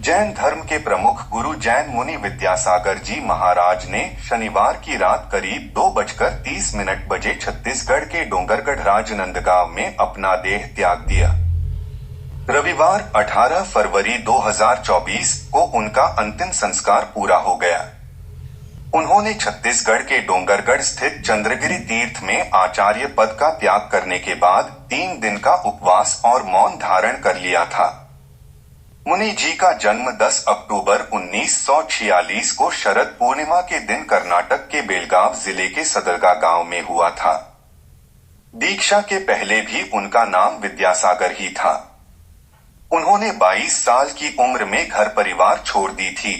जैन धर्म के प्रमुख गुरु जैन मुनि विद्यासागर जी महाराज ने शनिवार की रात करीब 2:30 बजे छत्तीसगढ़ के डोंगरगढ़ राजनांदगांव में अपना देह त्याग दिया। रविवार 18 फरवरी 2024 को उनका अंतिम संस्कार पूरा हो गया। उन्होंने छत्तीसगढ़ के डोंगरगढ़ स्थित चंद्रगिरी तीर्थ में आचार्य पद का त्याग करने के बाद 3 दिन का उपवास और मौन धारण कर लिया था। मुनि जी का जन्म 10 अक्टूबर 1946 को शरद पूर्णिमा के दिन कर्नाटक के बेलगाव जिले के सदलगा गांव में हुआ था। दीक्षा के पहले भी उनका नाम विद्यासागर ही था। उन्होंने 22 साल की उम्र में घर परिवार छोड़ दी थी।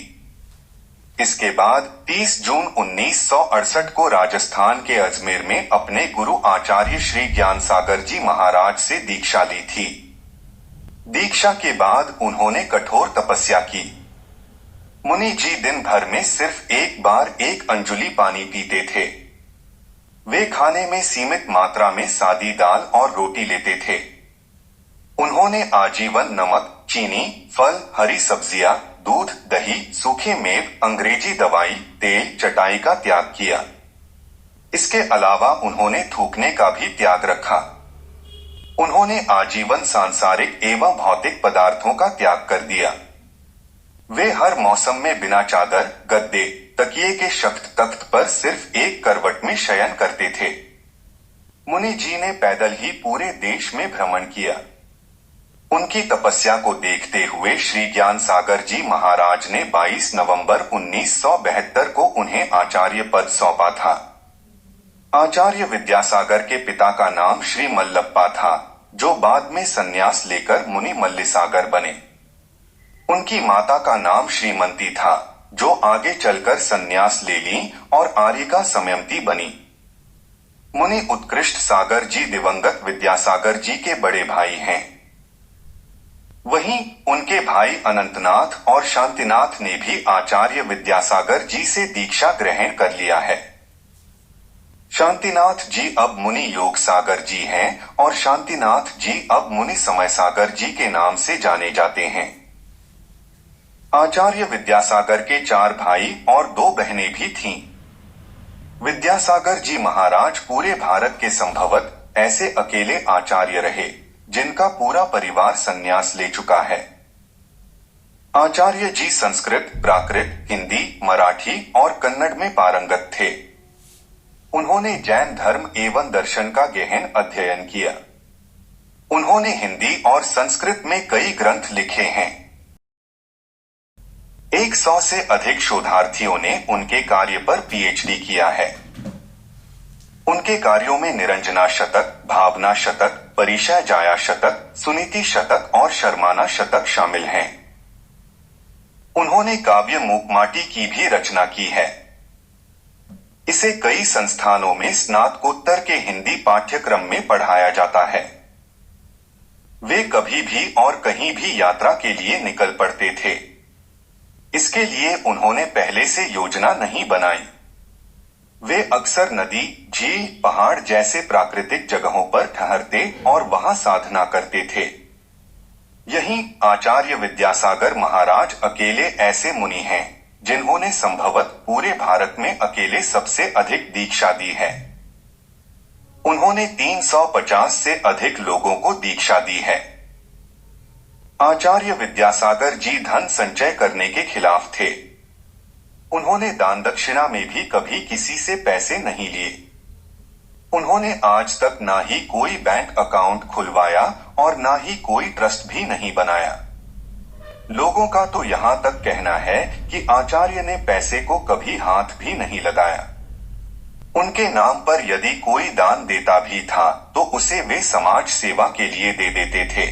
इसके बाद 30 जून 1968 को राजस्थान के अजमेर में अपने गुरु आचार्य श्री ज्ञानसागर जी महाराज से दीक्षा ली थी। दीक्षा के बाद उन्होंने कठोर तपस्या की। मुनि जी दिन भर में सिर्फ एक बार 1 अंजुलि पानी पीते थे। वे खाने में सीमित मात्रा में सादी दाल और रोटी लेते थे। उन्होंने आजीवन नमक, चीनी, फल, हरी सब्जियां, दूध, दही, सूखे मेव, अंग्रेजी दवाई, तेल, चटाई का त्याग किया। इसके अलावा उन्होंने थूकने का भी त्याग रखा। उन्होंने आजीवन सांसारिक एवं भौतिक पदार्थों का त्याग कर दिया। वे हर मौसम में बिना चादर, गद्दे, तकिए के शक्त तख्त पर सिर्फ एक करवट में शयन करते थे। मुनि जी ने पैदल ही पूरे देश में भ्रमण किया। उनकी तपस्या को देखते हुए श्री ज्ञानसागर जी महाराज ने 22 नवंबर 1972 को उन्हें आचार्य पद सौंपा था। आचार्य विद्यासागर के पिता का नाम श्री मल्लप्पा था, जो बाद में संन्यास लेकर मुनि मल्लिसागर बने। उनकी माता का नाम श्रीमंती था, जो आगे चलकर संन्यास ले ली और आर्यिका समयमती बनी। मुनि उत्कृष्ट सागर जी दिवंगत विद्यासागर जी के बड़े भाई हैं। वहीं उनके भाई अनंतनाथ और शांतिनाथ ने भी आचार्य विद्यासागर जी से दीक्षा ग्रहण कर लिया है। शांतिनाथ जी अब मुनि योग सागर जी हैं और शांतिनाथ जी अब मुनि समय सागर जी के नाम से जाने जाते हैं। आचार्य विद्यासागर के 4 भाई और 2 बहनें भी थीं। विद्यासागर जी महाराज पूरे भारत के संभवतः ऐसे अकेले आचार्य रहे जिनका पूरा परिवार संन्यास ले चुका है। आचार्य जी संस्कृत, प्राकृत, हिंदी, मराठी और कन्नड़ में पारंगत थे। उन्होंने जैन धर्म एवं दर्शन का गहन अध्ययन किया। उन्होंने हिंदी और संस्कृत में कई ग्रंथ लिखे हैं। 100 से अधिक शोधार्थियों ने उनके कार्य पर पीएचडी किया है। उनके कार्यों में निरंजना शतक, भावना शतक, परिशय जाया शतक, सुनीति शतक और शर्माना शतक शामिल हैं। उन्होंने काव्य मूकमाटी की भी रचना की है। इसे कई संस्थानों में स्नातकोत्तर के हिंदी पाठ्यक्रम में पढ़ाया जाता है। वे कभी भी और कहीं भी यात्रा के लिए निकल पड़ते थे। इसके लिए उन्होंने पहले से योजना नहीं बनाई। वे अक्सर नदी, झील, पहाड़ जैसे प्राकृतिक जगहों पर ठहरते और वहां साधना करते थे। यहीं आचार्य विद्यासागर महाराज अकेले ऐसे मुनि हैं जिन्होंने संभवतः पूरे भारत में अकेले सबसे अधिक दीक्षा दी है। उन्होंने 350 से अधिक लोगों को दीक्षा दी है। आचार्य विद्यासागर जी धन संचय करने के खिलाफ थे। उन्होंने दान दक्षिणा में भी कभी किसी से पैसे नहीं लिए। उन्होंने आज तक ना ही कोई बैंक अकाउंट खुलवाया और ना ही कोई ट्रस्ट भी नहीं बनाया। लोगों का तो यहाँ तक कहना है कि आचार्य ने पैसे को कभी हाथ भी नहीं लगाया। उनके नाम पर यदि कोई दान देता भी था तो उसे वे समाज सेवा के लिए दे देते थे।